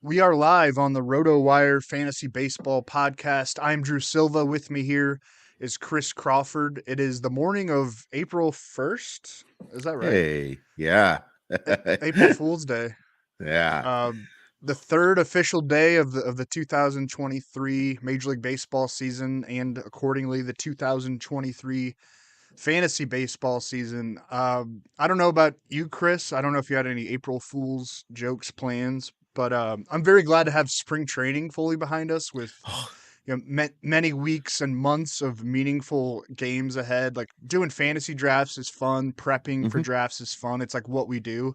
We are live on the RotoWire Fantasy Baseball podcast. I'm Drew Silva. With me here is Chris Crawford. It is the morning of April 1st. Is that right? Hey, yeah. April Fool's Day. Yeah. Uh, the third official day of the 2023 Major League Baseball season, and accordingly, the 2023 fantasy baseball season. I don't know about you, Chris. I don't know if you had any April Fool's jokes plans, but I'm very glad to have spring training fully behind us with many weeks and months of meaningful games ahead. Like doing fantasy drafts is fun. Prepping for Mhm. drafts is fun. It's like what we do.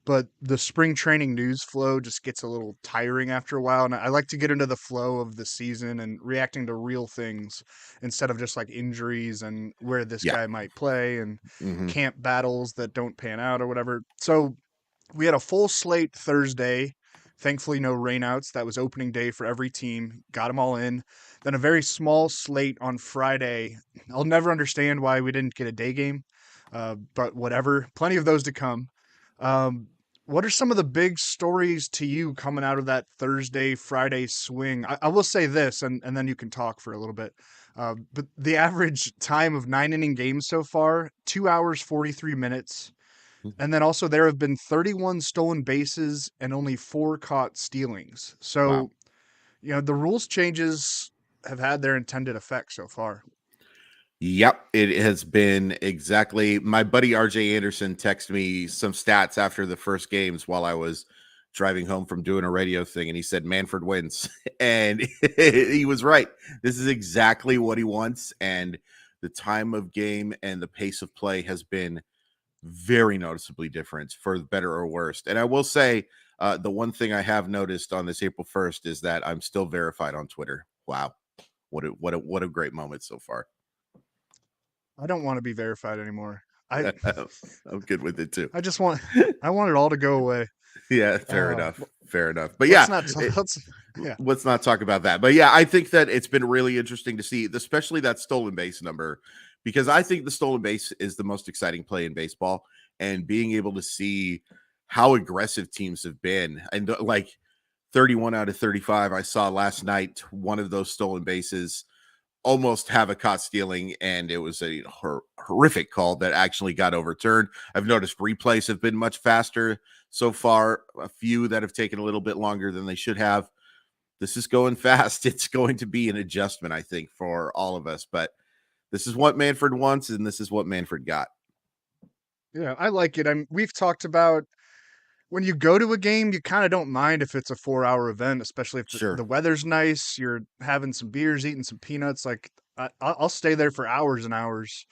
But the spring training news flow just gets a little tiring after a while. And I like to get into the flow of the season and reacting to real things instead of just like injuries and where this Yeah. guy might play and Mhm. camp battles that don't pan out or whatever. So we had a full slate Thursday. Thankfully, no rainouts. That was opening day for every team. Got them all in. Then a very small slate on Friday. I'll never understand why we didn't get a day game, but whatever. Plenty of those to come. Um, what are some of the big stories to you coming out of that Thursday, Friday swing? I will say this, and then you can talk for a little bit. But the average time of 9 inning games so far, 2 hours, 43 minutes. And then also there have been 31 stolen bases and only 4 caught stealings. Wow. So, the rules changes have had their intended effect so far. Yep, it has been exactly. My buddy RJ Anderson texted me some stats after the first games while I was driving home from doing a radio thing, and he said Manfred wins. And he was right. This is exactly what he wants. And the time of game and the pace of play has been very noticeably different for the better or worse. And I will say, the one thing I have noticed on this April 1st is that I'm still verified on Twitter. Wow. What a great moment so far. I don't want to be verified anymore. I I'm good with it too. I just want I want it all to go away. Yeah, fair Uh, enough. Fair enough. But let's yeah, not let's yeah. let's not talk about that. But yeah, I think that it's been really interesting to see, especially that stolen base number, because I think the stolen base is the most exciting play in baseball, and being able to see how aggressive teams have been, and like 31 out of 35 I saw last night, one of those stolen bases almost have a caught stealing, and it was a horrific call that actually got overturned. I've noticed replays have been much faster so far, a few that have taken a little bit longer than they should have. This is going fast. It's going to be an adjustment, I think, for all of us, but this is what Manfred wants, and this is what Manfred got. Yeah, I like it. We've talked about when you go to a game, you kind of don't mind if it's a 4-hour event, especially if the Sure. weather's nice, you're having some beers, eating some peanuts. Like I'll stay there for hours and hours.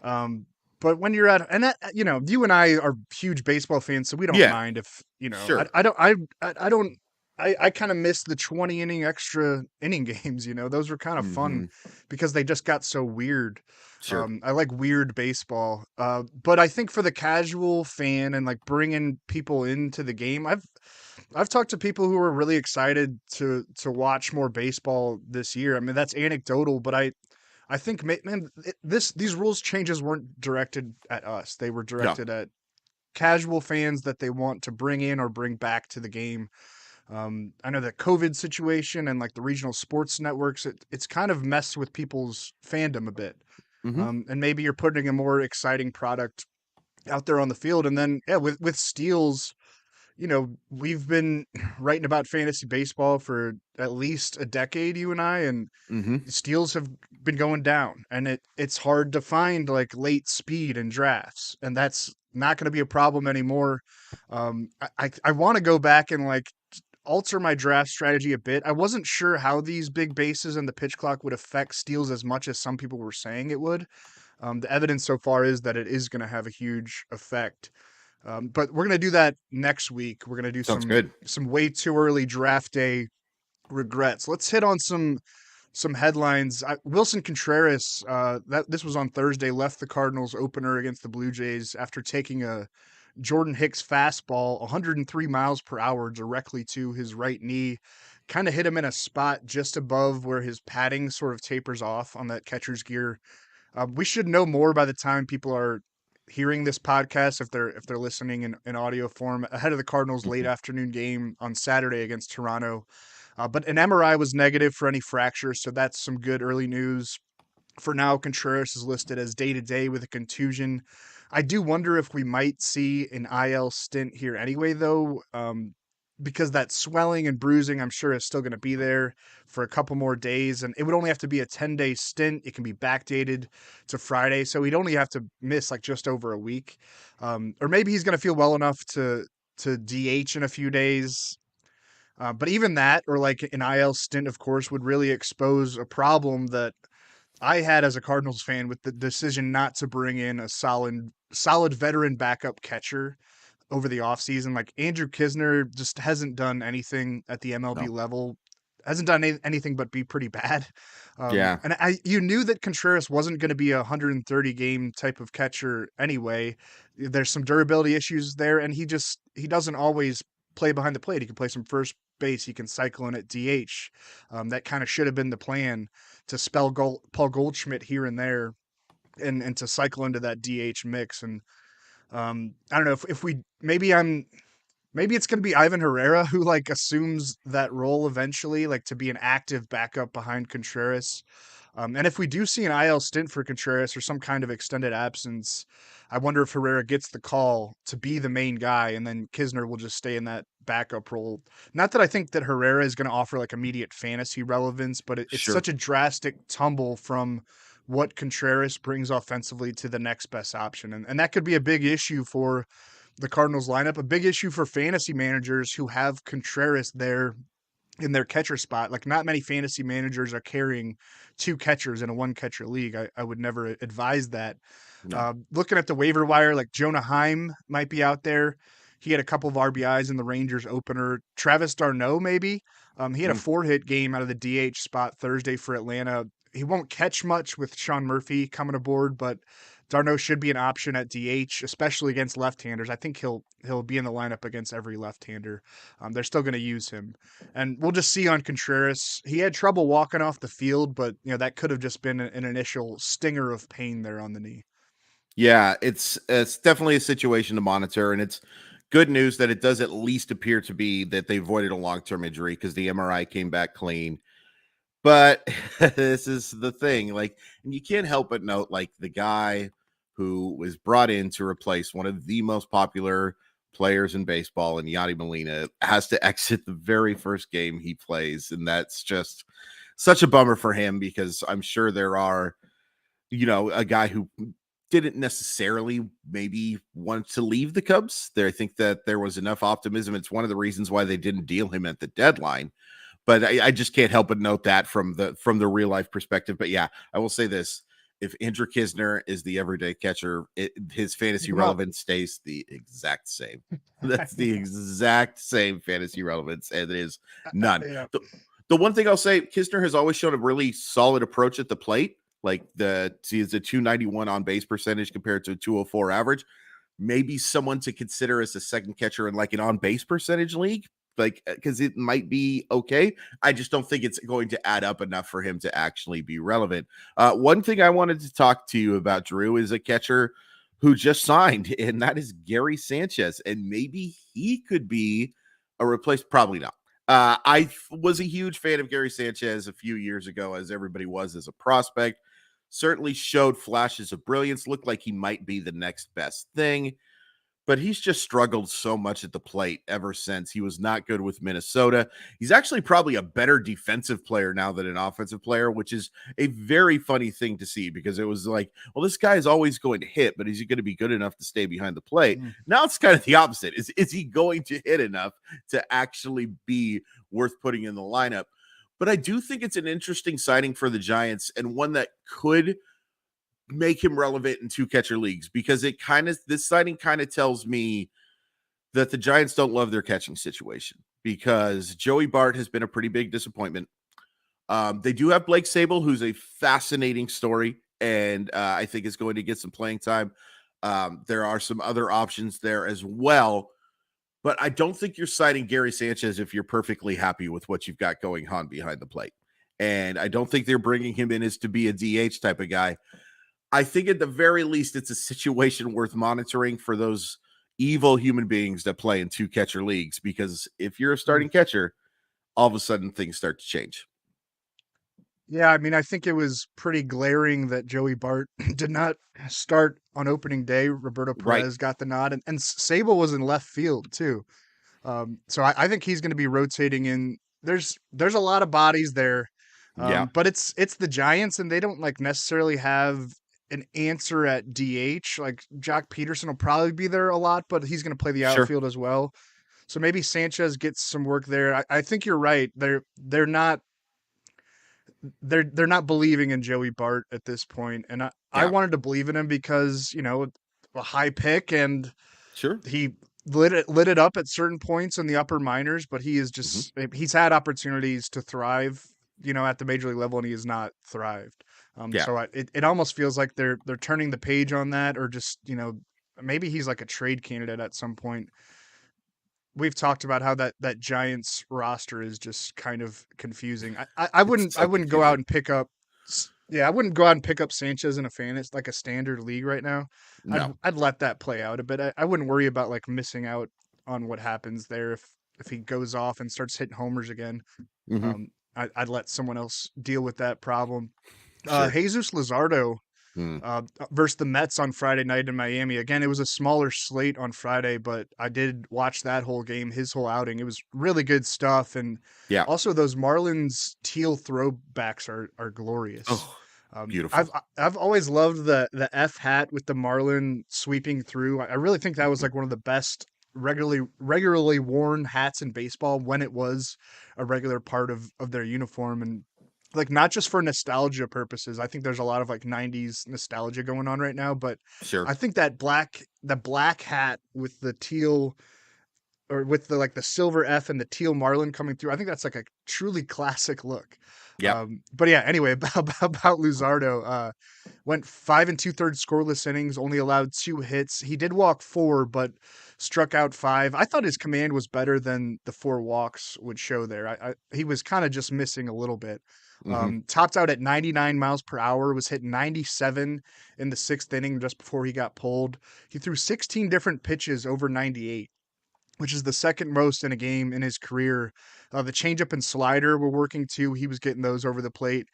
Um, but when you're at, and that, you and I are huge baseball fans, so we don't Yeah, mind if, sure. I don't, I kind of miss the 20 inning extra inning games. Those were kind of fun Hmm. because they just got so weird. Sure. I like weird baseball, but I think for the casual fan and like bringing people into the game, I've talked to people who are really excited to watch more baseball this year. I mean, that's anecdotal, but I think man, these rules changes weren't directed at us; they were No. directed at casual fans that they want to bring in or bring back to the game. I know that COVID situation and like the regional sports networks, it's kind of messed with people's fandom a bit. Hmm. And maybe you're putting a more exciting product out there on the field. And then, yeah, with steals, we've been writing about fantasy baseball for at least a decade, you and I, and Hmm. steals have been going down. And it's hard to find like late speed in drafts, and that's not going to be a problem anymore. I want to go back and like alter my draft strategy a bit. I wasn't sure how these big bases and the pitch clock would affect steals as much as some people were saying it would. The evidence so far is that it is going to have a huge effect. But we're going to do that next week. We're going to do Sounds some good. way too early draft day regrets. Let's hit on some headlines. Wilson Contreras, that this was on Thursday, left the Cardinals opener against the Blue Jays after taking a Jordan Hicks fastball 103 miles per hour directly to his right knee. Kind of hit him in a spot just above where his padding sort of tapers off on that catcher's gear. We should know more by the time people are hearing this podcast, if they're listening in audio form, ahead of the Cardinals' late Mhm. afternoon game on Saturday against Toronto. But an MRI was negative for any fractures, so that's some good early news. For now, Contreras is listed as day to day with a contusion. I do wonder if we might see an IL stint here anyway, though, because that swelling and bruising, I'm sure, is still going to be there for a couple more days. And it would only have to be a 10-day stint. It can be backdated to Friday. So he'd only have to miss like just over a week. Or maybe he's going to feel well enough to DH in a few days. But even that, or like an IL stint, of course, would really expose a problem that I had as a Cardinals fan with the decision not to bring in a solid veteran backup catcher over the offseason. Like Andrew Kisner just hasn't done anything at the MLB No. level, hasn't done anything but be pretty bad. Yeah. And you knew that Contreras wasn't going to be a 130 game type of catcher anyway. There's some durability issues there, and he doesn't always play behind the plate. He can play some first base. He can cycle in at DH. That kind of should have been the plan to spell Paul Goldschmidt here and there, and to cycle into that DH mix. And I don't know if we maybe it's going to be Ivan Herrera who like assumes that role eventually, like to be an active backup behind Contreras. And if we do see an IL stint for Contreras or some kind of extended absence, I wonder if Herrera gets the call to be the main guy, and then Kisner will just stay in that backup role. Not that I think that Herrera is going to offer like immediate fantasy relevance, but it's Sure. such a drastic tumble from what Contreras brings offensively to the next best option. And that could be a big issue for the Cardinals lineup, a big issue for fantasy managers who have Contreras there in their catcher spot. Like, not many fantasy managers are carrying two catchers in a one catcher league. I would never advise that. No. Looking at the waiver wire, like Jonah Heim might be out there. He had a couple of RBIs in the Rangers opener. Travis d'Arnaud, maybe. He had a Mm. 4-hit game out of the DH spot Thursday for Atlanta. He won't catch much with Sean Murphy coming aboard, but d'Arnaud should be an option at DH, especially against left-handers. I think he'll be in the lineup against every left-hander. They're still going to use him, and we'll just see on Contreras. He had trouble walking off the field, but that could have just been an initial stinger of pain there on the knee. Yeah, it's definitely a situation to monitor, and it's good news that it does at least appear to be that they avoided a long-term injury because the MRI came back clean. But this is the thing, like, and you can't help but note, like, the guy who was brought in to replace one of the most popular players in baseball, and Yadi Molina, has to exit the very first game he plays, and that's just such a bummer for him because I'm sure there are, a guy who didn't necessarily maybe want to leave the Cubs. There, I think that there was enough optimism. It's one of the reasons why they didn't deal him at the deadline. But I just can't help but note that from the real life perspective. But yeah, I will say this: if Andrew Kisner is the everyday catcher, his fantasy Well, relevance stays the exact same. That's the exact same fantasy relevance, and it is none. yeah. The one thing I'll say, Kisner has always shown a really solid approach at the plate. Like he's a 291 on base percentage compared to a 204 average. Maybe someone to consider as a second catcher in like an on base percentage league, like because it might be okay. I just don't think it's going to add up enough for him to actually be relevant. One thing I wanted to talk to you about, Drew, is a catcher who just signed, and that is Gary Sanchez, and maybe he could be a replace. Probably not. I was a huge fan of Gary Sanchez a few years ago, as everybody was as a prospect. Certainly showed flashes of brilliance, looked like he might be the next best thing, but he's just struggled so much at the plate ever since. He was not good with Minnesota. He's actually probably a better defensive player now than an offensive player, which is a very funny thing to see because it was like, well, this guy is always going to hit, but is he going to be good enough to stay behind the plate? Mm. Now it's kind of the opposite. Is he going to hit enough to actually be worth putting in the lineup? But I do think it's an interesting signing for the Giants and one that could make him relevant in two catcher leagues because this signing kind of tells me that the Giants don't love their catching situation because Joey Bart has been a pretty big disappointment. They do have Blake Sable, who's a fascinating story, and I think is going to get some playing time. There are some other options there as well, but I don't think you're citing Gary Sanchez if you're perfectly happy with what you've got going on behind the plate. And I don't think they're bringing him in as to be a DH type of guy. I think at the very least, it's a situation worth monitoring for those evil human beings that play in 2 catcher leagues, because if you're a Mm. starting catcher, all of a sudden things start to change. Yeah, I mean, I think it was pretty glaring that Joey Bart did not start on opening day. Roberto Right. Perez got the nod, and Sable was in left field too. So I think he's going to be rotating in. There's a lot of bodies there, Yeah. but it's the Giants, and they don't like necessarily have an answer at DH. Like Jock Peterson will probably be there a lot, but he's going to play the Sure. outfield as well. So maybe Sanchez gets some work there. I think you're right. They're not believing in Joey Bart at this point, and I Yeah. wanted to believe in him because a high pick, and Sure. he lit it up at certain points in the upper minors, but Hmm. he's had opportunities to thrive, at the major league level, and he has not thrived. Yeah. It almost feels like they're turning the page on that, or just maybe he's like a trade candidate at some point. We've talked about how that Giants roster is just kind of confusing. I It's wouldn't I so wouldn't go out confusing. and pick up I wouldn't go out and pick up Sanchez in a fan. It's like a standard league right now. No. I'd let that play out a bit. I wouldn't worry about like missing out on what happens there if he goes off and starts hitting homers again. Hmm. Um, I'd let someone else deal with that problem. Sure. Jesus Luzardo Mm. versus the Mets on Friday night in Miami. Again, it was a smaller slate on Friday, but I did watch that whole game, his whole outing. It was really good stuff, and Yeah. also those Marlins teal throwbacks are glorious. Oh, I've beautiful. I've always loved the F hat with the Marlin sweeping through. I really think that was Mhm. like one of the best regularly worn hats in baseball when it was a regular part of their uniform, and like not just for nostalgia purposes. I think there's a lot of like 90s nostalgia going on right now, but Sure. I think the black hat with the teal, or with the like the silver F and the teal Marlin coming through. I think that's like a truly classic look. Yep. But yeah, anyway, about Luzardo, went 5 2/3 scoreless innings, only allowed 2 hits. He did walk 4, but struck out 5. I thought his command was better than the 4 walks would show there. He was kind of just missing a little bit. Hmm. Topped out at 99 miles per hour, was hit 97 in the 6th inning just before he got pulled. He threw 16 different pitches over 98, which is the second most in a game in his career. The changeup and slider were working too. He was getting those over the plate.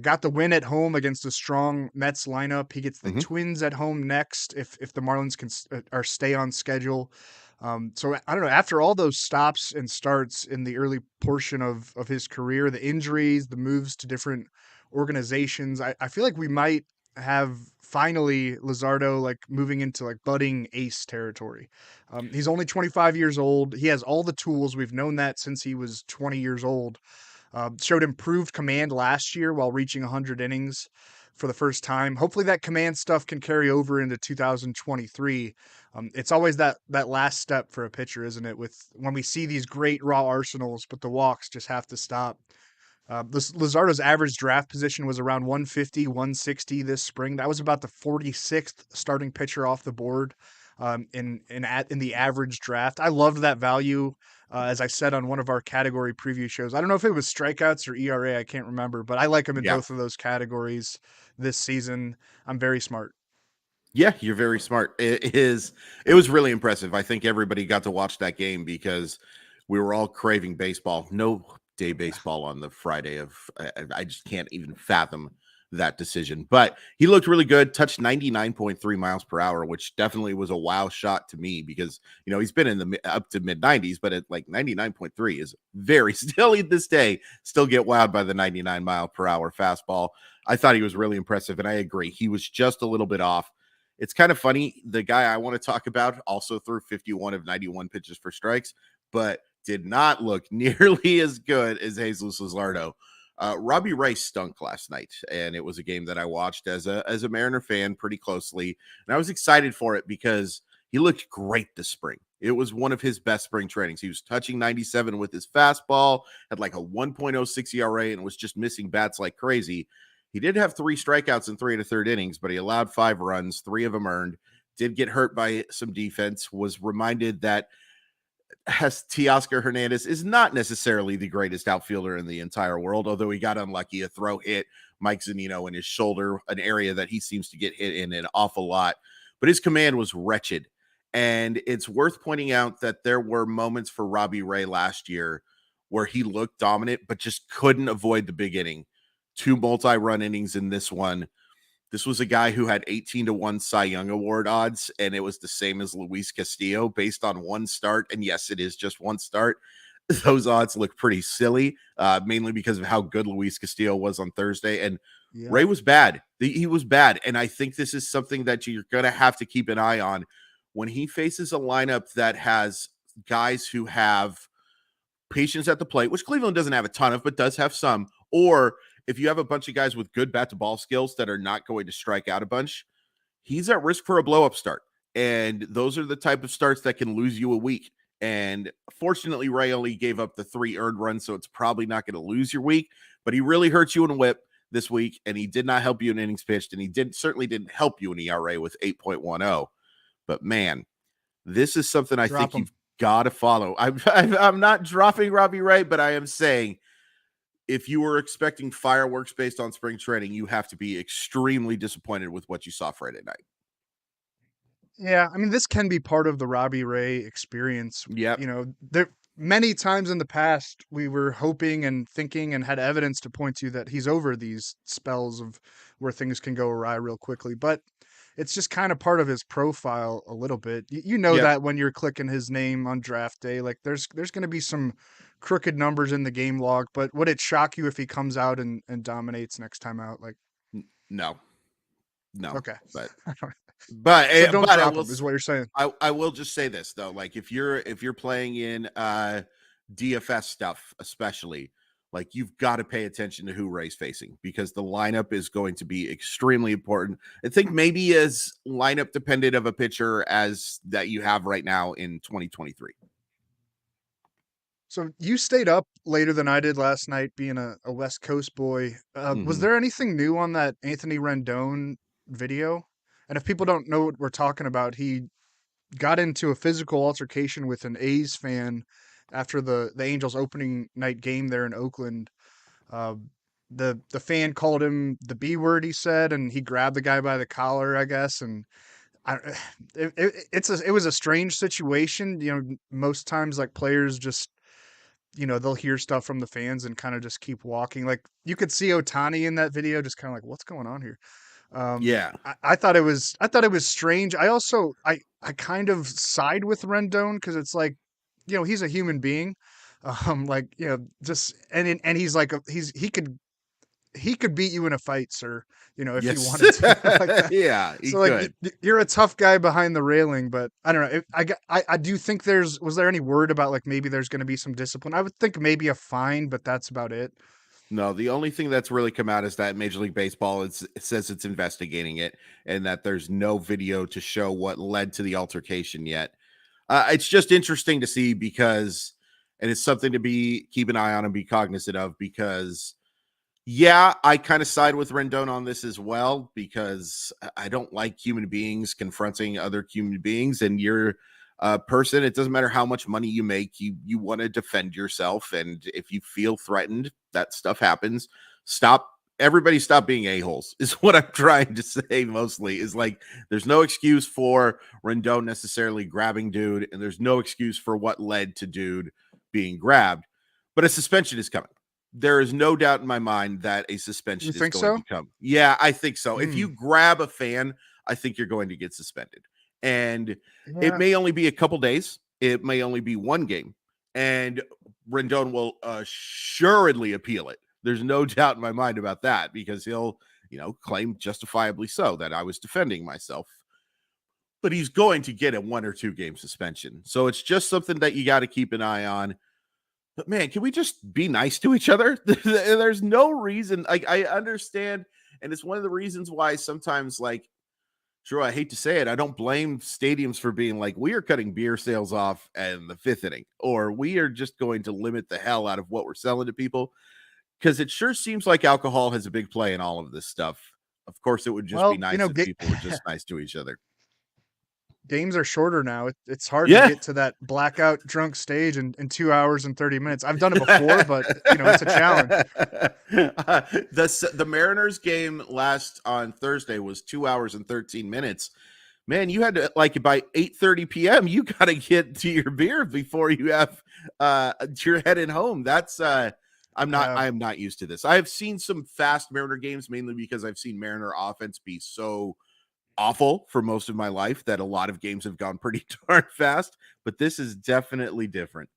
Got the win at home against a strong Mets lineup. He gets the Hmm. Twins at home next if the Marlins can or stay on schedule. So I don't know. After all those stops and starts in the early portion of his career, the injuries, the moves to different organizations, I feel like we might have finally Luzardo like moving into like budding ace territory. He's only 25 years old. He has all the tools. We've known that since he was 20 years old. Showed improved command last year while reaching 100 innings for the first time. Hopefully, that command stuff can carry over into 2023. It's always that last step for a pitcher, isn't it? With when we see these great raw arsenals, but the walks just have to stop. Luzardo's average draft position was around 150, 160 this spring. That was about the 46th starting pitcher off the board in the average draft. I loved that value, as I said on one of our category preview shows. I don't know if it was strikeouts or ERA, I can't remember, but I like him in Yeah. both of those categories this season. I'm very smart. Yeah, you're very smart. It was really impressive. I think everybody got to watch that game because we were all craving baseball. No day baseball on the Friday of I just can't even fathom that decision. But he looked really good, touched 99.3 miles per hour, which definitely was a wow shot to me because he's been in the up to mid 90s, but at like 99.3 is very still this day still get wowed by the 99 mile per hour fastball. I thought he was really impressive, and I agree. He was just a little bit off. It's kind of funny. The guy I want to talk about also threw 51 of 91 pitches for strikes, but did not look nearly as good as Jesus Luzardo. Robbie Rice stunk last night, and it was a game that I watched as a Mariner fan pretty closely, and I was excited for it because he looked great this spring. It was one of his best spring trainings. He was touching 97 with his fastball, had like a 1.06 ERA, and was just missing bats like crazy. He did have 3 strikeouts in 3 1/3 innings, but he allowed 5 runs, 3 of them earned. Did get hurt by some defense. Was reminded that has Teoscar Hernandez is not necessarily the greatest outfielder in the entire world, although he got unlucky. A throw hit Mike Zunino in his shoulder, an area that he seems to get hit in an awful lot. But his command was wretched. And it's worth pointing out that there were moments for Robbie Ray last year where he looked dominant, but just couldn't avoid the big inning. 2 multi-run innings in this one. This was a guy who had 18-1 Cy Young Award odds, and it was the same as Luis Castillo based on one start. And yes, it is just one start. Those odds look pretty silly, mainly because of how good Luis Castillo was on Thursday. And Yeah. Ray was bad. He was bad. And I think this is something that you're going to have to keep an eye on when he faces a lineup that has guys who have patience at the plate, which Cleveland doesn't have a ton of, but does have some, or if you have a bunch of guys with good bat to ball skills that are not going to strike out a bunch, he's at risk for a blow up start. And those are the type of starts that can lose you a week. And fortunately, Ray only gave up the 3 earned runs, so it's probably not going to lose your week, but he really hurt you in a whip this week, and he did not help you in innings pitched, and he certainly didn't help you in ERA with 8.10. But man, this is something I think you've got to follow. I'm not dropping Robbie Ray, but I am saying, if you were expecting fireworks based on spring training, you have to be extremely disappointed with what you saw Friday night. Yeah, I mean, this can be part of the Robbie Ray experience. Yep. There many times in the past we were hoping and thinking and had evidence to point to that he's over these spells of where things can go awry real quickly. But it's just kind of part of his profile a little bit. Yep. That when you're clicking his name on draft day, like there's going to be some crooked numbers in the game log, but would it shock you if he comes out and dominates next time out? Like, no. Okay. But So don't but drop him, is what you're saying. I will just say this though, like if you're playing in DFS stuff, especially, like you've got to pay attention to who Ray's facing, because the lineup is going to be extremely important. I think maybe as lineup dependent of a pitcher as that you have right now in 2023. So you stayed up later than I did last night, being a West Coast boy. Was there anything new on that Anthony Rendon video? And if people don't know what we're talking about, he got into a physical altercation with an A's fan after the Angels opening night game there in Oakland. Uh, the fan called him the B word, he said, and he grabbed the guy by the collar, I guess. And I, it was a strange situation. Most times like players just, they'll hear stuff from the fans and kind of just keep walking. Like you could see Ohtani in that video, just kind of like, what's going on here? Yeah. I thought it was strange. I kind of side with Rendon because it's like, he's a human being. Just and he's like he could beat you in a fight, sir. If Yes. he wanted to. Like that. Yeah, he So like could. you're a tough guy behind the railing, but I don't know. I do think was there any word about like maybe there's going to be some discipline? I would think maybe a fine, but that's about it. No, the only thing that's really come out is that Major League Baseball it says it's investigating it, and that there's no video to show what led to the altercation yet. It's just interesting to see because, and it's something to keep an eye on and be cognizant of, because yeah, I kind of side with Rendon on this as well, because I don't like human beings confronting other human beings, and you're person, it doesn't matter how much money you make, you want to defend yourself, and if you feel threatened, that stuff happens. Everybody stop being a-holes is what I'm trying to say. Mostly is like there's no excuse for Rendon necessarily grabbing dude, and there's no excuse for what led to dude being grabbed, but a suspension is coming. There is no doubt in my mind that a suspension is going to come. Yeah, I think so. If you grab a fan, I think you're going to get suspended. And it may only be a couple days. It may only be one game. And Rendon will assuredly appeal it. There's no doubt in my mind about that, because he'll, claim justifiably so that I was defending myself. But he's going to get a 1 or 2 game suspension. So it's just something that you got to keep an eye on. But man, can we just be nice to each other? There's no reason. Like, I understand. And it's one of the reasons why sometimes, like, sure, I hate to say it, I don't blame stadiums for being like, we are cutting beer sales off in the 5th inning, or we are just going to limit the hell out of what we're selling to people, because it sure seems like alcohol has a big play in all of this stuff. Of course, it would just be nice if people were just nice to each other. games are shorter now. It's hard to Yeah. get to that blackout drunk stage in 2 hours and 30 minutes. I've done it before, but it's a challenge. The Mariners game last on Thursday was 2 hours and 13 minutes. Man, you had to, like, by 8:30 p.m. you got to get to your beer before you have you're heading home. That's I am not used to this. I have seen some fast Mariner games, mainly because I've seen Mariner offense be so awful for most of my life that a lot of games have gone pretty darn fast, but this is definitely different.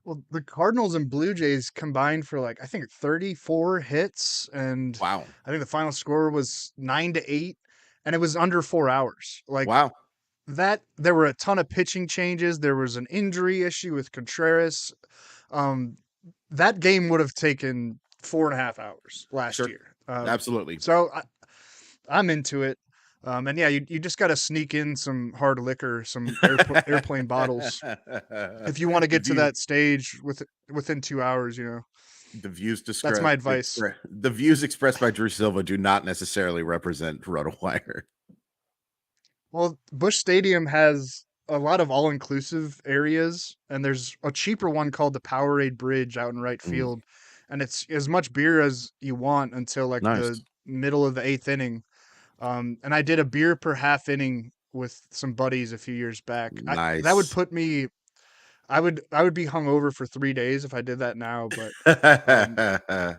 Well, the Cardinals and Blue Jays combined for I think 34 hits, and Wow. I think the final score was 9-8, and it was under 4 hours. Wow. That there were a ton of pitching changes. There was an injury issue with Contreras. Um, that game would have taken 4.5 hours last Sure. year. Absolutely. So I'm into it. And yeah, you just got to sneak in some hard liquor, some airplane bottles if you want to The get to view that stage within 2 hours. the views That's my advice. the views expressed by Drew Silva do not necessarily represent RotoWire. Well, Busch Stadium has a lot of all-inclusive areas, and there's a cheaper one called the Powerade Bridge out in right Mm, field, and it's as much beer as you want until the nice. middle of the eighth inning. And I did a beer per half inning with some buddies a few years back. That would Nice. put me. I would be hungover for 3 days if I did that now, but um,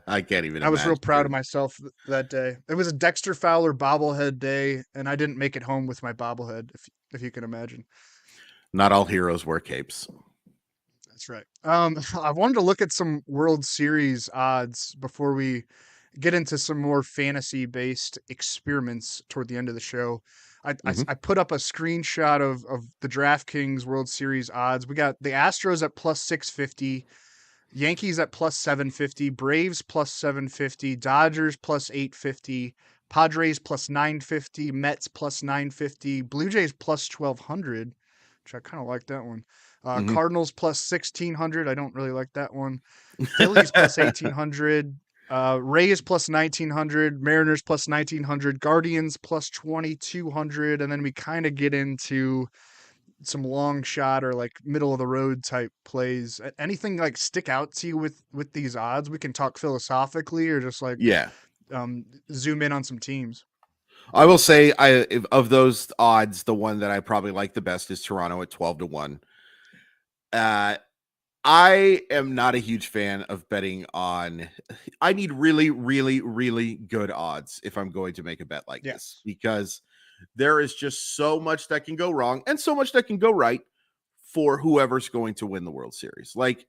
I can't even I was real proud of imagine. myself that day. It was a Dexter Fowler bobblehead day, and I didn't make it home with my bobblehead, if you can imagine. Not all heroes wear capes. That's right. I wanted to look at some World Series odds before we get into some more fantasy-based experiments toward the end of the show. Mhm. I put up a screenshot of the DraftKings World Series odds. We got the Astros at plus 650, Yankees at plus 750, Braves plus 750, Dodgers plus 850, Padres plus 950, Mets plus 950, Blue Jays plus 1200, which I kind of like that one. Mhm. Cardinals plus 1600. I don't really like that one. Phillies plus 1800. Rays plus 1900. Mariners plus 1900. Guardians plus 2200. And then we kind of get into some long shot or middle of the road type plays. Anything stick out to you with these odds? We can talk philosophically or just Yeah. zoom in on some teams. I will say of those odds, the one that I probably like the best is Toronto at 12-1. Uh I am not a huge fan of betting on I need really, really, really good odds if I'm going to make a bet like this, Yes, because there is just so much that can go wrong and so much that can go right for whoever's going to win the World Series. Like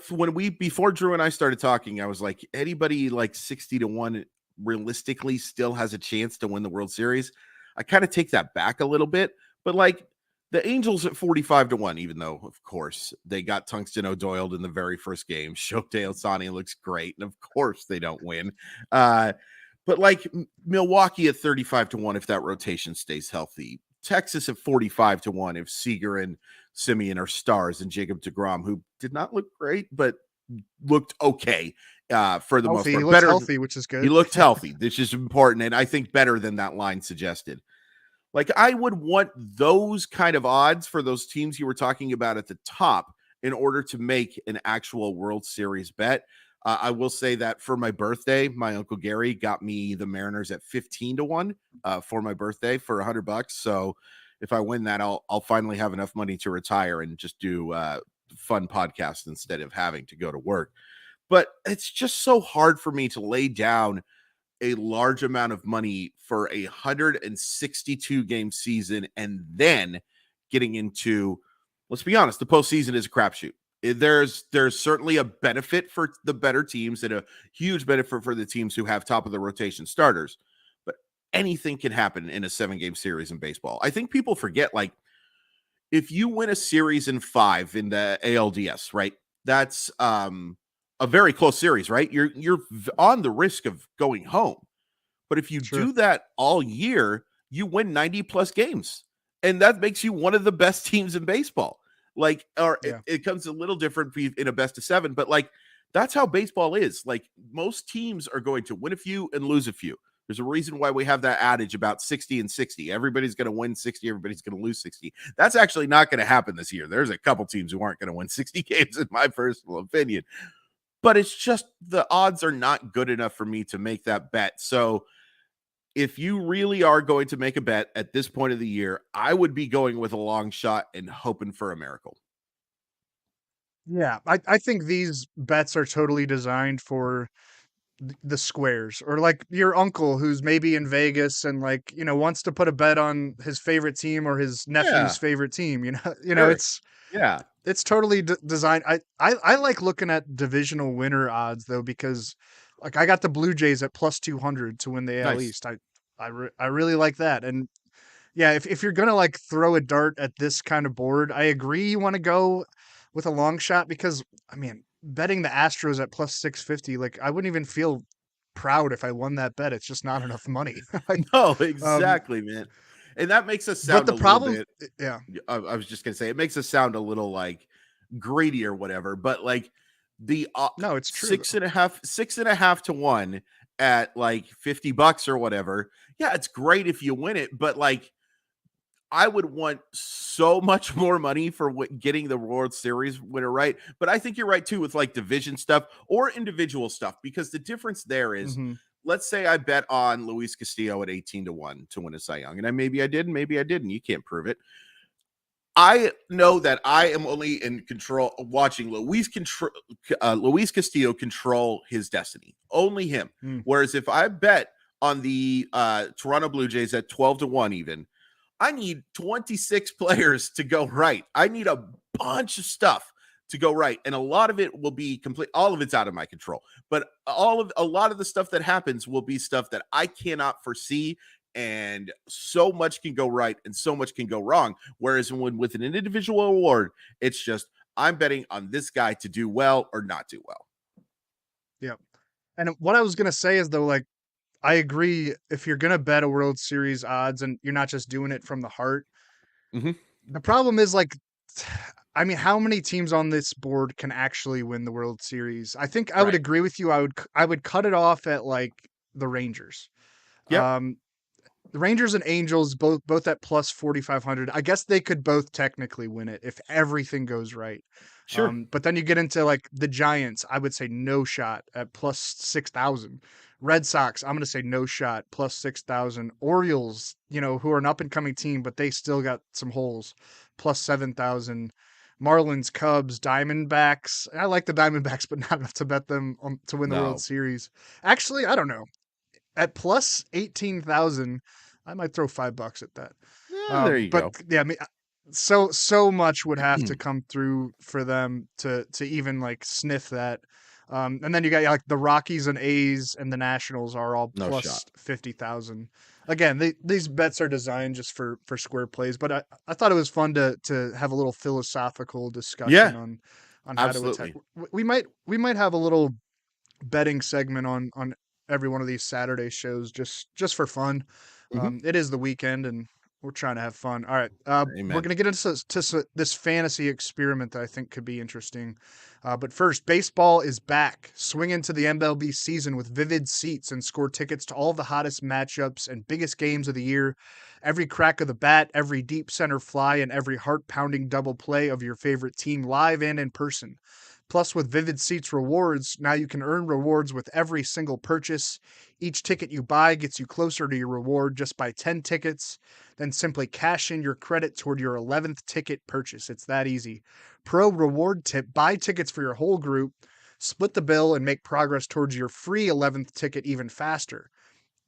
when we before Drew and I started talking, I was like, anybody like 60-1 realistically still has a chance to win the World Series. I kind of take that back a little bit, but like the Angels at 45-1, even though, of course, they got Tungsten O'Doyle in the very first game. Shohei Ohtani looks great, and of course they don't win. But like Milwaukee at 35-1 if that rotation stays healthy. Texas at 45-1 if Seager and Simeon are stars, and Jacob deGrom, who did not look great, but looked okay for the most healthy. He part. looks Better, healthy, which is he good. looked healthy. This is important, and I think better than that line suggested. Like I would want those kind of odds for those teams you were talking about at the top in order to make an actual World Series bet. I will say that for my birthday, my Uncle Gary got me the Mariners at 15-1 for my birthday for $100. So if I win that, I'll finally have enough money to retire and just do fun podcasts instead of having to go to work. But it's just so hard for me to lay down a large amount of money for a 162 game season and then getting into, let's be honest, the postseason is a crapshoot. There's certainly a benefit for the better teams and a huge benefit for the teams who have top of the rotation starters, but anything can happen in a 7-game series in baseball. I think people forget, like, if you win a series in 5 in the ALDS, right? That's a very close series, right? You're on the risk of going home. But if you Sure. do that all year, you win 90 plus games. And that makes you one of the best teams in baseball. Like, or Yeah. it comes a little different in a best of 7, but like that's how baseball is. Like most teams are going to win a few and lose a few. There's a reason why we have that adage about 60 and 60. Everybody's going to win 60, everybody's going to lose 60. That's actually not going to happen this year. There's a couple teams who aren't going to win 60 games, in my personal opinion. But it's just the odds are not good enough for me to make that bet. So if you really are going to make a bet at this point of the year, I would be going with a long shot and hoping for a miracle. Yeah, I think these bets are totally designed for the squares, or like your uncle who's maybe in Vegas and like, wants to put a bet on his favorite team or his nephew's Yeah, favorite team, sure. it's Yeah, totally designed. I like looking at divisional winner odds though, because like I got the Blue Jays at plus 200 to win the AL nice. East. I really like that. And yeah, if you're gonna like throw a dart at this kind of board, I agree you want to go with a long shot because I mean, betting the Astros at plus 650, like I wouldn't even feel proud if I won that bet. It's just not enough money. Like, No, um, exactly, man. And that makes us but sound the a little problem, bit. yeah, I was just gonna say it makes us sound a little like greedy or whatever, but like the no, it's true six though. and a half, 6.5 to 1 at like $50 or whatever. Yeah, it's great if you win it, but like I would want so much more money for getting the World Series winner right. But I think you're right too with like division stuff or individual stuff, because the difference there is, Hmm. let's say I bet on Luis Castillo at 18 to 1 to win a Cy Young, and maybe I did, maybe I didn't. You can't prove it. I know that I am only in control watching Luis Castillo control his destiny. Only him. Mm, Whereas if I bet on the Toronto Blue Jays at 12 to 1 even, I need 26 players to go right. I need a bunch of stuff to go right. And a lot of it will be complete. All of it's out of my control. But a lot of the stuff that happens will be stuff that I cannot foresee. And so much can go right and so much can go wrong. Whereas when with an individual award, it's just I'm betting on this guy to do well or not do well. yeah. And what I was gonna say is though, like I agree. If you're gonna bet a World Series odds and you're not just doing it from the heart, Mm-hmm. the problem is like, I mean, how many teams on this board can actually win the World Series? I think I would Right. agree with you. I would cut it off at like the Rangers. Yep. Um, the Rangers and Angels both at plus 4,500. I guess they could both technically win it if everything goes right. Sure. But then you get into like the Giants. I would say no shot at plus 6,000. Red Sox, I'm going to say no shot plus 6,000. Orioles, who are an up and coming team, but they still got some holes, plus 7,000. Marlins, Cubs, Diamondbacks. I like the Diamondbacks, but not enough to bet them to win the World No. Series. Actually, I don't know. At plus 18,000, I might throw $5 at that. There you But go. yeah, I mean, so much would have to come through for them to even like sniff that. And then you got like the Rockies and A's and the Nationals are all No shot. plus 50,000. Again, these bets are designed just for square plays, but I thought it was fun to have a little philosophical Yeah, discussion on how to attack. absolutely. We might have a little betting segment on every one of these Saturday shows just for fun. Hmm. It is the weekend and we're trying to have fun. All right, we're Amen. gonna get into this fantasy experiment that I think could be interesting. But first, baseball is back. Swing into the MLB season with vivid seats and score tickets to all of the hottest matchups and biggest games of the year. Every crack of the bat, every deep center fly, and every heart pounding double play of your favorite team live and in person. Plus, with Vivid Seats rewards, now you can earn rewards with every single purchase. Each ticket you buy gets you closer to your reward. Just buy 10 tickets, then simply cash in your credit toward your 11th ticket purchase. It's that easy. Pro reward tip: buy tickets for your whole group, split the bill, and make progress towards your free 11th ticket even faster.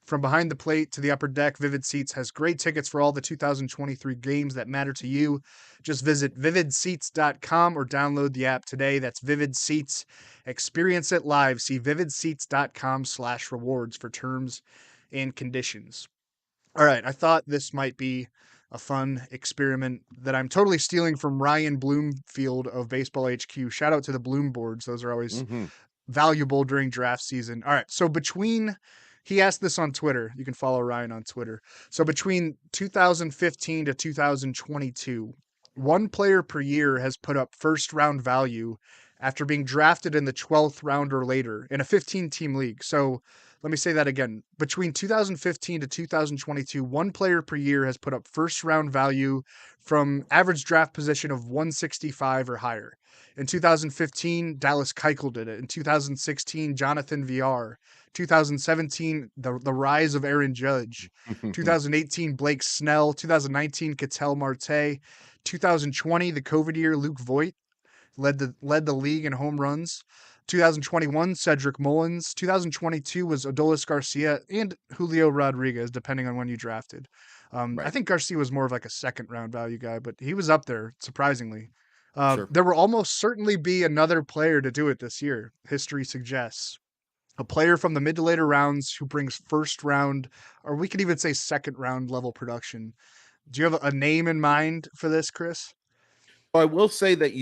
From behind the plate to the upper deck, Vivid Seats has great tickets for all the 2023 games that matter to you. Just visit vividseats.com or download the app today. That's Vivid Seats. Experience it live. See vividseats.com/rewards for terms and conditions. All right, I thought this might be a fun experiment that I'm totally stealing from Ryan Bloomfield of Baseball HQ. Shout out to the Bloom boards. Those are always Hmm. valuable during draft season. All right. So he asked this on Twitter. You can follow Ryan on Twitter. So between 2015 to 2022, one player per year has put up first round value after being drafted in the 12th round or later in a 15-team league. So let me say that again. Between 2015 to 2022, one player per year has put up first round value from average draft position of 165 or higher. In 2015, Dallas Keuchel did it. In 2016, Jonathan VR. 2017, the rise of Aaron Judge. 2018, Blake Snell. 2019, Ketel Marte. 2020, the COVID year, Luke Voigt led the league in home runs. 2021, Cedric Mullins. 2022 was Adolis Garcia and Julio Rodriguez, depending on when you drafted. I Right. think Garcia was more of like a second round value guy, but he was up there, surprisingly. Sure. There will almost certainly be another player to do it this year, history suggests. A player from the mid to later rounds who brings first round, or we could even say second round level production. Do you have a name in mind for this, Chris? Well, I will say that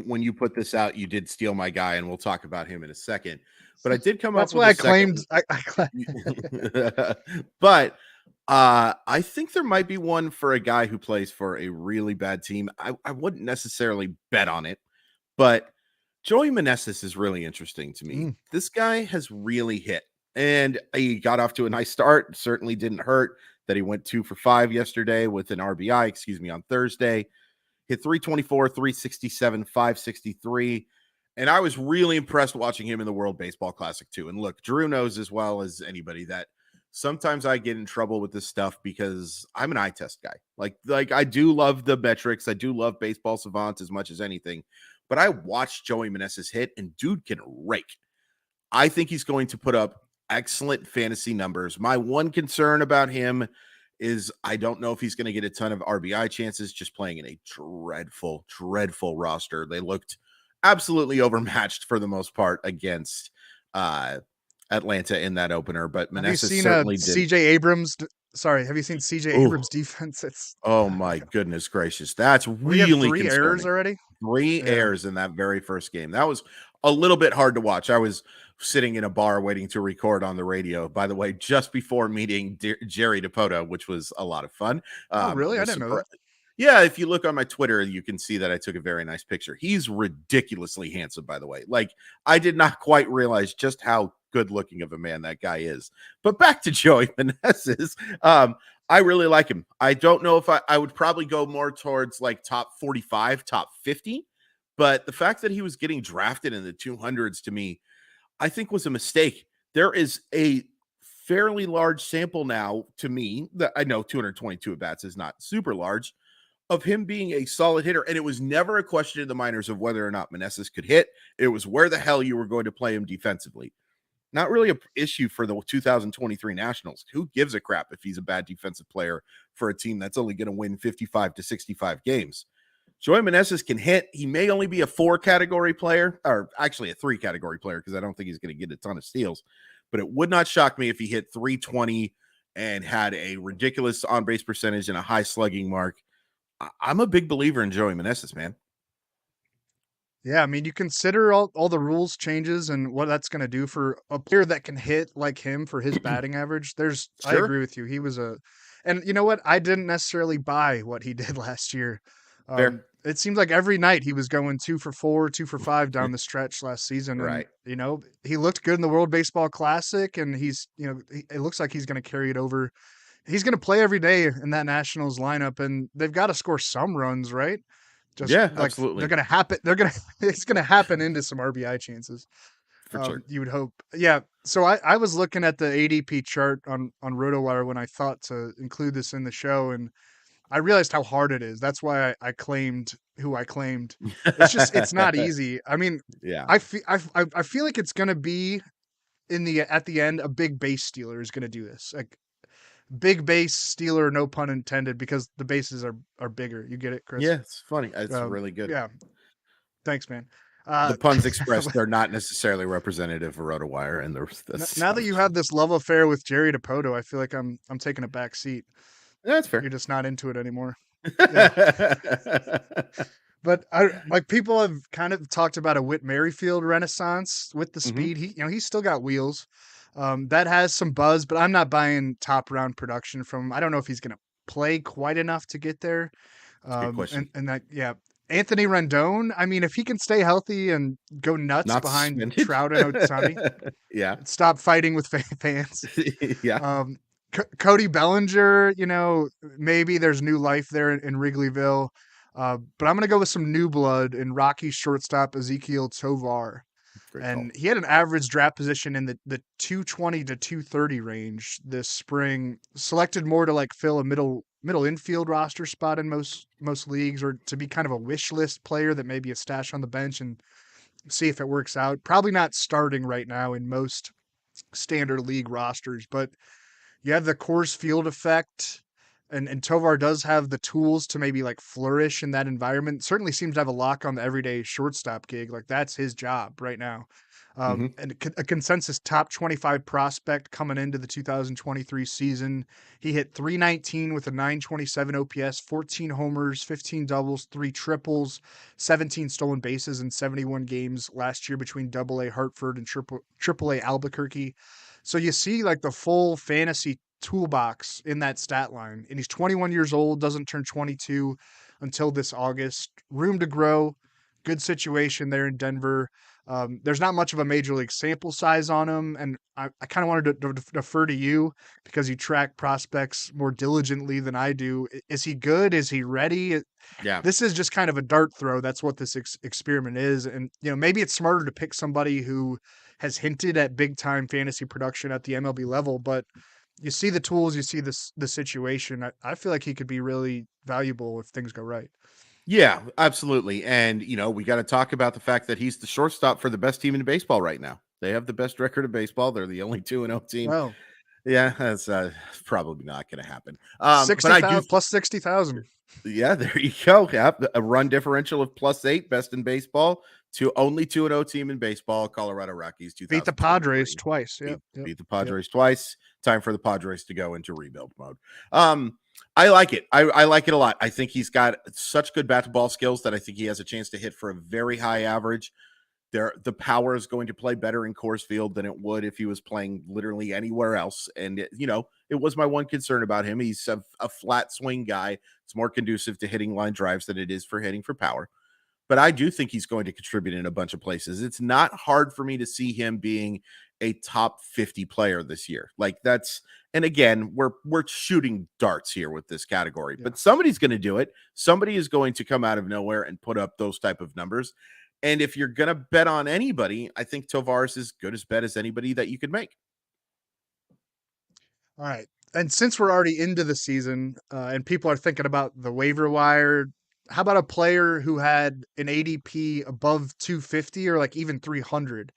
when you put this out, you did steal my guy, and we'll talk about him in a second. But I did come up That's with why a I claimed. second. I But I think there might be one for a guy who plays for a really bad team. I wouldn't necessarily bet on it, but Joey Meneses is really interesting to me. Mm. This guy has really hit, and he got off to a nice start. Certainly didn't hurt that he went 2 for 5 yesterday with an RBI, on Thursday. Hit 324, 367, 563. And I was really impressed watching him in the World Baseball Classic too. And look, Drew knows as well as anybody that sometimes I get in trouble with this stuff because I'm an eye test guy. Like I do love the metrics. I do love Baseball Savant as much as anything. But I watched Joey Meneses hit, and dude can rake. I think he's going to put up excellent fantasy numbers. My one concern about him is I don't know if he's going to get a ton of RBI chances just playing in a dreadful, dreadful roster. They looked absolutely overmatched for the most part against Atlanta in that opener, but Have you Meneses seen certainly did. CJ Abrams? Sorry, have you seen CJ Oh, Abrams' defense? It's oh my goodness gracious. That's we have really 3 errors concerning. already. 3 Yeah. errors in that very first game. That was a little bit hard to watch. I was sitting in a bar waiting to record on the radio, by the way, just before meeting Jerry DePoto, which was a lot of fun. Oh, really? I Was didn't know that. Yeah, if you look on my Twitter, you can see that I took a very nice picture. He's ridiculously handsome, by the way. Like, I did not quite realize just how good looking of a man that guy is. But back to Joey Meneses. I really like him. I don't know if I would probably go more towards like top 45, top 50. But the fact that he was getting drafted in the 200s to me, I think was a mistake. There is a fairly large sample now to me that I know 222 at bats is not super large of him being a solid hitter. And it was never a question in the minors of whether or not Meneses could hit. It was where the hell you were going to play him defensively. Not really a issue for the 2023 Nationals. Who gives a crap if he's a bad defensive player for a team that's only going to win 55 to 65 games? Joey Meneses can hit. He may only be a 4-category player, or actually a 3-category player, because I don't think he's going to get a ton of steals. But it would not shock me if he hit 320 and had a ridiculous on-base percentage and a high slugging mark. I'm a big believer in Joey Meneses, man. Yeah, I mean, you consider all the rules changes and what that's going to do for a player that can hit like him for his batting average. I Sure. agree with you. And you know what? I didn't necessarily buy what he did last year. Fair. It seems like every night he was going 2 for 4, 2 for 5 down the stretch last season. And, Right. he looked good in the World Baseball Classic, and it looks like he's going to carry it over. He's going to play every day in that Nationals lineup, and they've got to score some runs, right? Just Yeah, like they're absolutely. gonna happen. It's gonna happen into some RBI chances. For sure. You would hope. Yeah. So I was looking at the ADP chart on RotoWire when I thought to include this in the show, and I realized how hard it is. That's why I claimed who I claimed. It's not easy. I mean, Yeah. I feel like it's gonna be at the end a big base stealer is gonna do this. Like big base stealer, no pun intended, because the bases are bigger. You get it, Chris? Yeah, it's funny. It's really good. Yeah. Thanks, man. The Uh, puns expressed are not necessarily representative of RotoWire, and that's now that you have this love affair with Jerry DePoto, I feel like I'm taking a back seat. that's fair. You're just not into it anymore. Yeah. But I like people have kind of talked about a Whit Merrifield renaissance with the Mhm. speed. He's still got wheels. That has some buzz, but I'm not buying top round production from him. I don't know if he's going to play quite enough to get there. It's a good question. And that, yeah. Anthony Rendon, I mean, if he can stay healthy and go nuts Not behind suspended. Trout and Ohtani, Yeah. stop fighting with fans. Yeah. Um, Cody Bellinger, maybe there's new life there in Wrigleyville. But I'm going to go with some new blood in Rocky shortstop Ezekiel Tovar. Great call. And he had an average draft position in the 220 to 230 range this spring. Selected more to like fill a middle infield roster spot in most leagues, or to be kind of a wish list player that maybe a stash on the bench and see if it works out. Probably not starting right now in most standard league rosters, but you have the Coors Field effect, and Tovar does have the tools to maybe like flourish in that environment. Certainly seems to have a lock on the everyday shortstop gig. Like that's his job right now. Hmm. And a consensus top 25 prospect coming into the 2023 season. He hit 319 with a 927 OPS, 14 homers, 15 doubles, 3 triples, 17 stolen bases in 71 games last year between AA Hartford and AAA Albuquerque. So you see like the full fantasy toolbox in that stat line. And he's 21 years old, doesn't turn 22 until this August. Room to grow. Good situation there in Denver. There's not much of a major league sample size on him. And I kind of wanted to defer to you because you track prospects more diligently than I do. Is he good? Is he ready? Yeah. This is just kind of a dart throw. That's what this experiment is. And, maybe it's smarter to pick somebody who has hinted at big time fantasy production at the MLB level, but you see the tools, you see the situation. I feel like he could be really valuable if things go right. Yeah, absolutely. And, we got to talk about the fact that he's the shortstop for the best team in baseball right now. They have the best record of baseball. They're the only 2-0 team. Well, Yeah, that's probably not going to happen. But I do 60,000 plus 60,000. Yeah, there you go. Yeah, a run differential of +8, best in baseball. To only 2-0 team in baseball, Colorado Rockies Beat the Padres 2023. twice. Beat, Yep. Yep. beat the Yep. Padres twice. Time for the Padres to go into rebuild mode. I like it. I like it a lot. I think he's got such good bat to ball skills that I think he has a chance to hit for a very high average. The power is going to play better in Coors Field than it would if he was playing literally anywhere else. And it was my one concern about him. He's a flat swing guy. It's more conducive to hitting line drives than it is for hitting for power. But I do think he's going to contribute in a bunch of places. It's not hard for me to see him being a top 50 player this year. Like that's, and again, we're shooting darts here with this category, Yeah. but somebody's going to do it. Somebody is going to come out of nowhere and put up those type of numbers. And if you're going to bet on anybody, I think Tovar is as good as bet as anybody that you could make. All right. And since we're already into the season and people are thinking about the waiver wire, how about a player who had an ADP above 250 or like even 300?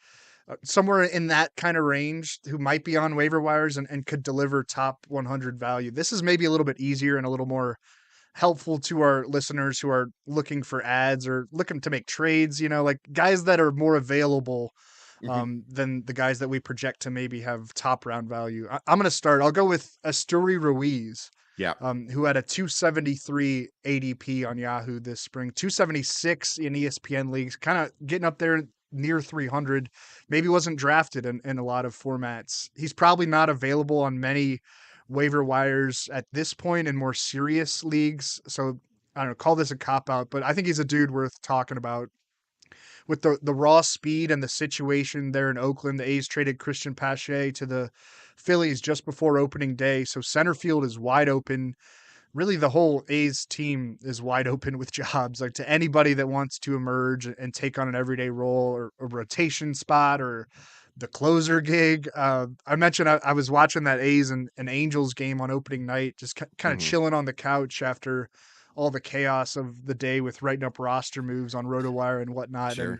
Somewhere in that kind of range, who might be on waiver wires and could deliver top 100 value. This is maybe a little bit easier and a little more helpful to our listeners who are looking for ads or looking to make trades, like guys that are more available Mhm. than the guys that we project to maybe have top round value. I'm going to start. I'll go with Asturi Ruiz, Yeah. who had a 273 ADP on Yahoo this spring, 276 in ESPN leagues, kind of getting up there near 300. Maybe wasn't drafted in a lot of formats. He's probably not available on many waiver wires at this point in more serious leagues. So I don't know, call this a cop out, but I think he's a dude worth talking about with the raw speed and the situation there in Oakland. The A's traded Christian Pache to the Phillies just before opening day. So center field is wide open. Really, the whole A's team is wide open with jobs. Like to anybody that wants to emerge and take on an everyday role or a rotation spot or the closer gig. I mentioned I was watching that A's and Angels game on opening night, just kind of Mhm. chilling on the couch after all the chaos of the day with writing up roster moves on RotoWire and whatnot. And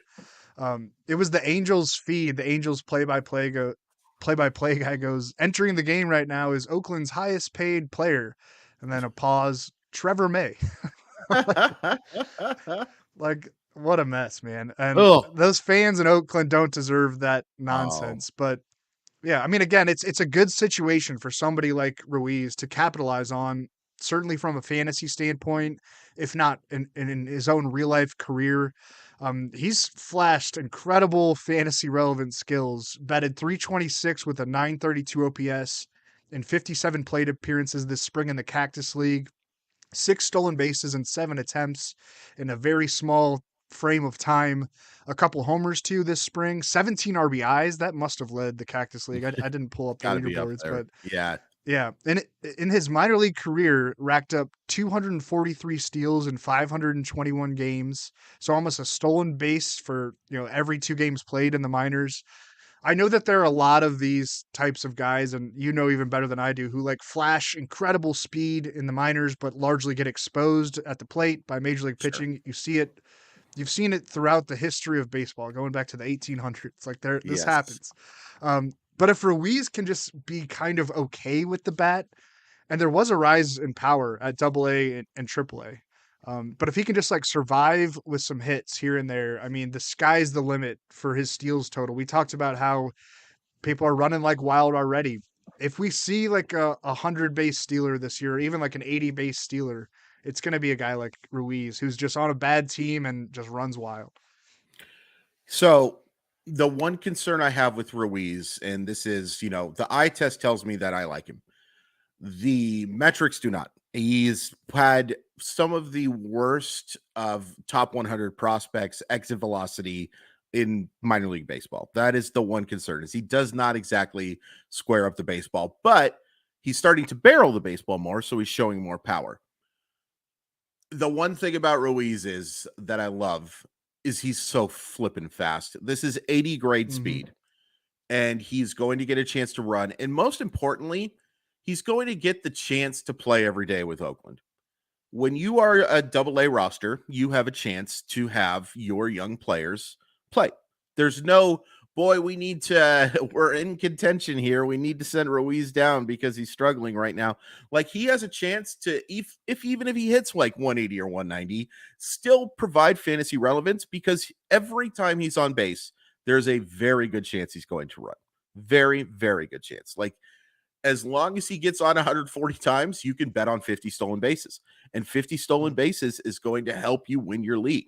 Sure. it was the Angels feed. The Angels play-by-play guy goes, entering the game right now is Oakland's highest paid player, and then a pause. Trevor May. Like what a mess, man. And Oh. those fans in Oakland don't deserve that Oh. nonsense. But yeah, I mean, again, it's a good situation for somebody like Ruiz to capitalize on, certainly from a fantasy standpoint, if not in his own real life career. He's flashed incredible fantasy relevant skills. Batted 326 with a 932 OPS in 57 plate appearances this spring in the Cactus League. 6 stolen bases in 7 attempts in a very small frame of time. A couple homers too this spring, 17 RBIs. That must have led the Cactus League. I didn't pull up the Got to be up leaderboards, there. but Yeah. yeah. And in his minor league career, racked up 243 steals in 521 games. So almost a stolen base for, every 2 games played in the minors. I know that there are a lot of these types of guys, and you know even better than I do, who like flash incredible speed in the minors, but largely get exposed at the plate by major league Sure. pitching. You've seen it throughout the history of baseball, going back to the 1800s. Like this Yes. happens. But if Ruiz can just be kind of okay with the bat, and there was a rise in power at Double A and Triple A. But if he can just like survive with some hits here and there, I mean, the sky's the limit for his steals total. We talked about how people are running like wild already. If we see like a 100 base stealer this year, or even like an 80 base stealer, it's going to be a guy like Ruiz who's just on a bad team and just runs wild. So the one concern I have with Ruiz, and this is, the eye test tells me that I like him. The metrics do not. He's had some of the worst of top 100 prospects exit velocity in minor league baseball. That is the one concern, is he does not exactly square up the baseball, but he's starting to barrel the baseball more, so he's showing more power. The one thing about Ruiz is that I love is he's so flippin' fast. This is 80 grade Mm-hmm. speed, and he's going to get a chance to run. And most importantly, he's going to get the chance to play every day with Oakland. When you are a Double A roster, you have a chance to have your young players play. There's no, boy, we're in contention here. We need to send Ruiz down because he's struggling right now. Like, he has a chance to, even if he hits like 180 or 190, still provide fantasy relevance, because every time he's on base, there's a very good chance he's going to run. Very, very good chance. Like, as long as he gets on 140 times, you can bet on 50 stolen bases. And 50 stolen bases is going to help you win your league.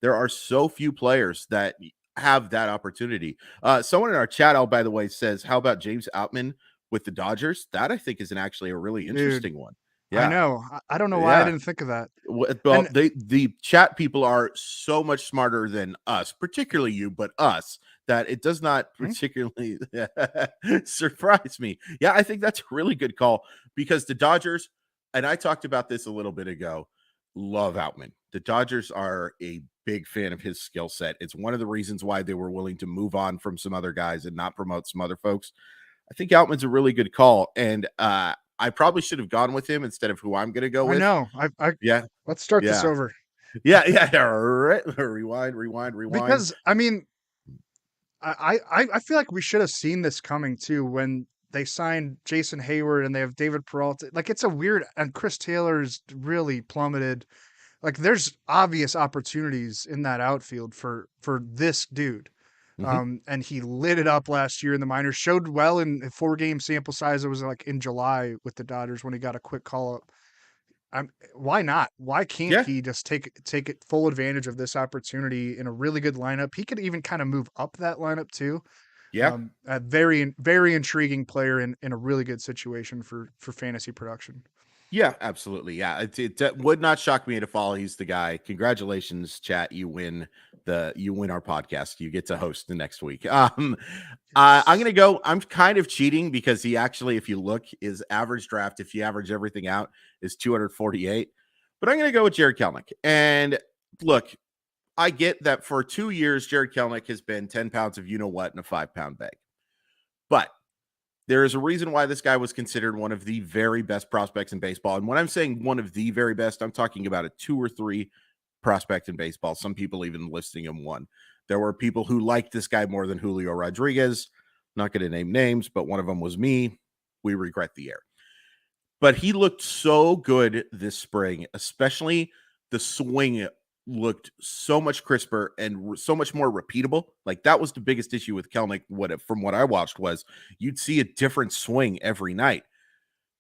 There are so few players that have that opportunity. Someone in our chat, by the way, says, how about James Outman with the Dodgers? That, I think, is actually a really Dude, interesting one. I Yeah. know. I don't know why I Yeah. didn't think of that. Well, And the chat people are so much smarter than us, particularly you, but us, that it does not hmm? particularly surprise me. Yeah, I think that's a really good call, because the Dodgers, and I talked about this a little bit ago, love Outman. The Dodgers are a big fan of his skill set. It's one of the reasons why they were willing to move on from some other guys and not promote some other folks. I think Outman's a really good call, and I probably should have gone with him instead of who I'm going to go I with. know. I Yeah, Let's start this yeah. over. Yeah. Rewind. Because I mean, I feel like we should have seen this coming too when they signed Jason Hayward and they have David Peralta. Like, it's a weird, and Chris Taylor's really plummeted. Like, there's obvious opportunities in that outfield for this dude. Mhm. And he lit it up last year in the minors. Showed well in a 4-game sample size. It was like in July with the Dodgers when he got a quick call up. Why not? Why can't Yeah, he just take it full advantage of this opportunity in a really good lineup? He could even kind of move up that lineup too. yeah. A very intriguing player in a really good situation for fantasy production. Yeah, absolutely. Yeah, it would not shock me at all. He's the guy. Congratulations, chat. You win our podcast. You get to host the next week. I'm Yes. gonna go. I'm kind of cheating, because he actually, if you look, his average draft, if you average everything out, is 248. But I'm gonna go with Jared Kelnick. And look, I get that for 2 years, Jared Kelnick has been 10 pounds of you know what in a 5-pound bag. But there is a reason why this guy was considered one of the very best prospects in baseball. And when I'm saying one of the very best, I'm talking about a 2 or 3 prospect in baseball. Some people even listing him one. There were people who liked this guy more than Julio Rodriguez. Not going to name names, but one of them was me. We regret the air. But he looked so good this spring, especially the swing looked so much crisper and so much more repeatable. Like, that was the biggest issue with Kelnick. From what I watched, was you'd see a different swing every night.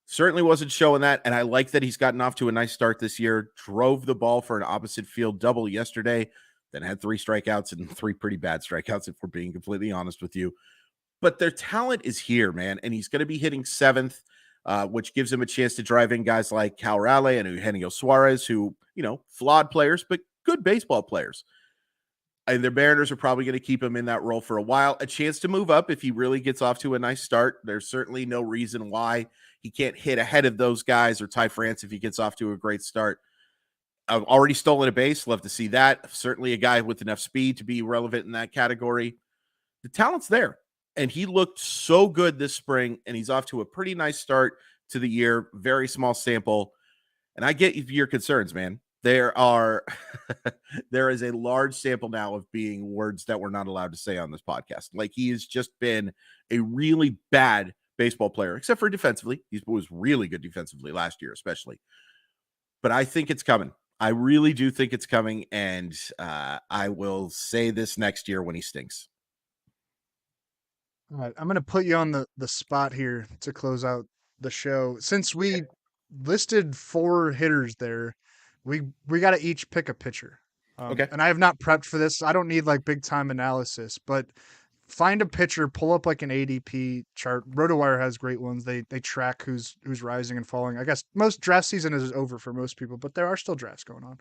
Certainly wasn't showing that, and I like that he's gotten off to a nice start this year. Drove the ball for an opposite field double yesterday, then had 3 strikeouts and 3 pretty bad strikeouts, if we're being completely honest with you. But their talent is here, man, and he's going to be hitting 7th. which gives him a chance to drive in guys like Cal Raleigh and Eugenio Suarez, who, flawed players, but good baseball players. And the Mariners are probably going to keep him in that role for a while. A chance to move up if he really gets off to a nice start. There's certainly no reason why he can't hit ahead of those guys, or Ty France if he gets off to a great start. I've already stolen a base. Love to see that. Certainly a guy with enough speed to be relevant in that category. The talent's there. And he looked so good this spring, and he's off to a pretty nice start to the year. Very small sample. And I get your concerns, man. There is a large sample now of being words that we're not allowed to say on this podcast. Like, he has just been a really bad baseball player, except for defensively. He was really good defensively last year, especially. But I think it's coming. I really do think it's coming, and I will say this next year when he stinks. All right, I'm going to put you on the spot here to close out the show. Since we listed 4 hitters there, we got to each pick a pitcher. Okay. And I have not prepped for this. I don't need like big time analysis, but find a pitcher, pull up like an ADP chart. RotoWire has great ones. They track who's rising and falling. I guess most draft season is over for most people, but there are still drafts going on.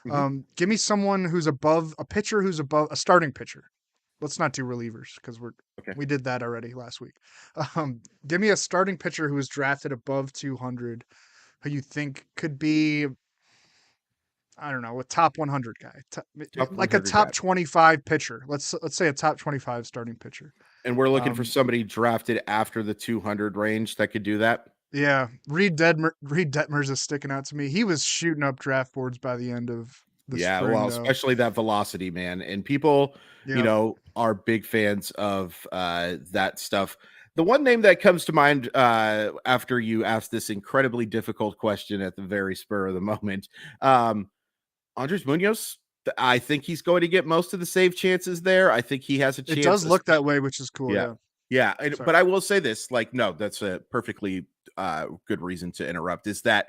Mm-hmm. Give me someone who's above a pitcher, who's above a starting pitcher. Let's not do relievers because we did that already last week. Give me a starting pitcher who was drafted above 200, who you think could be, I don't know, a top 100 guy, like a top guy. 25 pitcher. Let's say a top 25 starting pitcher. And we're looking for somebody drafted after the 200 range that could do that. Yeah, Reed Detmers is sticking out to me. He was shooting up draft boards by the end of the spring. Well, especially that velocity, man. And people, are big fans of that stuff. The one name that comes to mind after you asked this incredibly difficult question at the very spur of the moment, Andres Munoz. I think he's going to get most of the save chances there. I think he has a chance. It does look that way, which is cool. Yeah. But I will say this, no, that's a perfectly good reason to interrupt, is that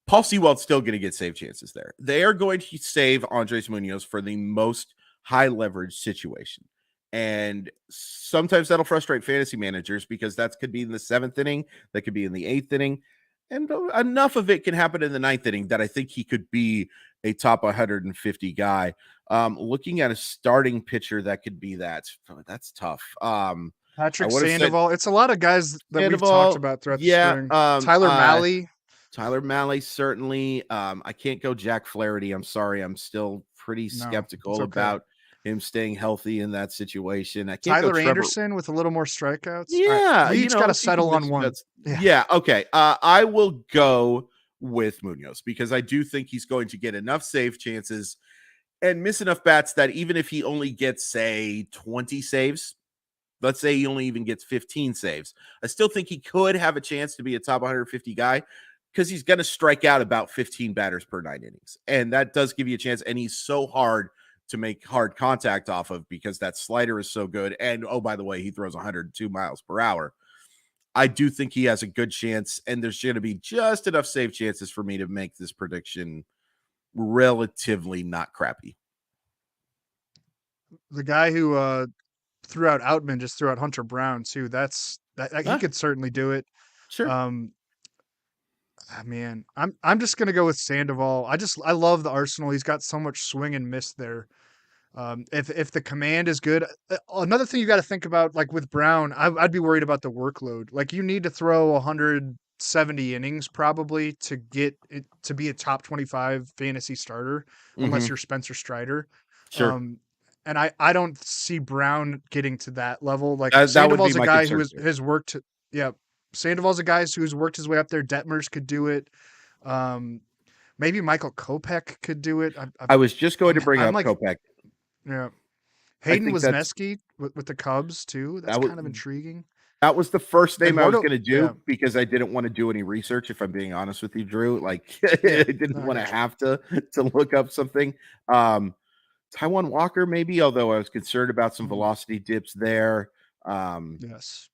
Paul Sewald's still going to get save chances there. They are going to save Andres Munoz for the most high leverage situation. And sometimes that'll frustrate fantasy managers because that could be in the 7th inning, that could be in the 8th inning. And enough of it can happen in the 9th inning that I think he could be a top 150 guy. Looking at a starting pitcher that could be that's tough. Patrick Sandoval. It's a lot of guys that we've talked about throughout the spring. Tyler Mahle, certainly. I can't go Jack Flaherty. I'm sorry. I'm still pretty skeptical about him staying healthy in that situation. I can't Tyler Anderson with a little more strikeouts. Yeah. We each got to settle on one. Yeah. Okay. I will go with Munoz because I do think he's going to get enough save chances and miss enough bats that even if he only gets, say, 20 saves, let's say he only even gets 15 saves, I still think he could have a chance to be a top 150 guy because he's going to strike out about 15 batters per 9 innings. And that does give you a chance. And he's so hard to make hard contact off of because that slider is so good. And, oh, by the way, he throws 102 miles per hour. I do think he has a good chance, and there's going to be just enough save chances for me to make this prediction relatively not crappy. The guy who threw out Outman just threw out Hunter Brown too. He could certainly do it. Sure. Man, I'm just gonna go with Sandoval. I love the arsenal. He's got so much swing and miss there. If the command is good, another thing you got to think about, like with Brown, I'd be worried about the workload. Like you need to throw 170 innings probably to get it to be a top 25 fantasy starter, unless you're Spencer Strider. Sure. And I don't see Brown getting to that level. Like Sandoval's a guy who has worked. Yeah, Sandoval's a guy who's worked his way up there. Detmers could do it. Maybe Michael Kopech could do it. I was just going to bring up Kopech. Yeah. Hayden Wesneski with the Cubs too. That's kind of intriguing. That was the first name I was going to do because I didn't want to do any research, if I'm being honest with you, Drew. Like I didn't want to have to look up something. Taijuan Walker, maybe, although I was concerned about some velocity dips there. Yes.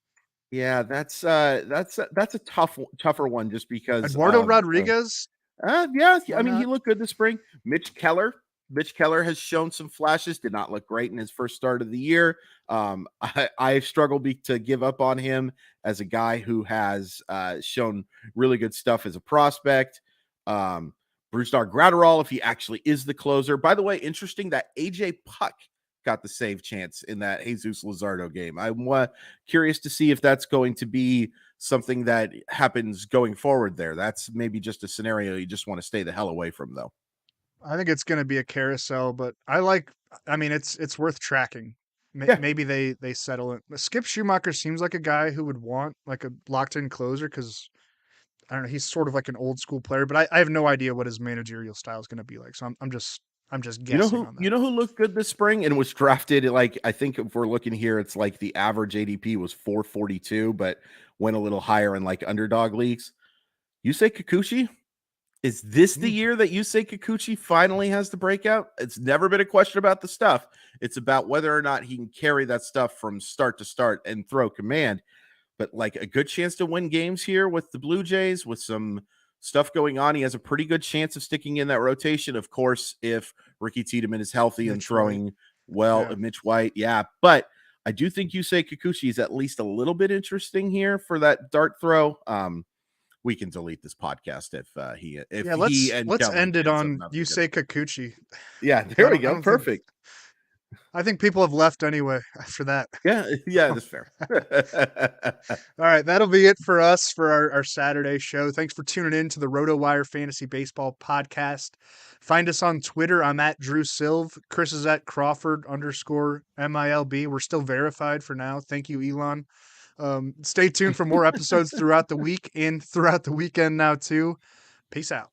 Yeah, that's a tougher one just because Eduardo Rodriguez. Yeah. I mean, he looked good this spring. Mitch Keller. Mitch Keller has shown some flashes, did not look great in his first start of the year. I struggle to give up on him as a guy who has shown really good stuff as a prospect. Brusdar Graterol, if he actually is the closer. By the way, interesting that AJ Puck got the save chance in that Jesus Luzardo game. I'm curious to see if that's going to be something that happens going forward there. That's maybe just a scenario you just want to stay the hell away from, though. I think it's going to be a carousel, but I mean, it's worth tracking. Yeah. Maybe they settle it. Skip Schumacher seems like a guy who would want like a locked in closer because I don't know, he's sort of like an old school player, but I have no idea what his managerial style is going to be like. So I'm just guessing on You that. know who looked good this spring and was drafted like, I think if we're looking here, it's like the average ADP was 442, but went a little higher in like underdog leagues. Yusei Kikuchi. Is this the year that Yusei Kikuchi finally has the breakout? It's never been a question about the stuff. It's about whether or not he can carry that stuff from start to start and throw command. But like a good chance to win games here with the Blue Jays with some stuff going on. He has a pretty good chance of sticking in that rotation. Of course, if Ricky Tiedemann is healthy and throwing well, Yeah. Mitch White. Yeah. But I do think Yusei Kikuchi is at least a little bit interesting here for that dart throw. We can delete this podcast if Yeah, he and let's Kelly end it ends up on not being good. Yusei Kikuchi. Yeah, I there we don't I go. don't think Perfect. I think people have left anyway after that. Yeah, that's fair. All right, that'll be it for us for our Saturday show. Thanks for tuning in to the RotoWire Fantasy Baseball Podcast. Find us on Twitter. I'm at Drew Silv. Chris is at Crawford_MILB. We're still verified for now. Thank you, Elon. Stay tuned for more episodes throughout the week and throughout the weekend now, too. Peace out.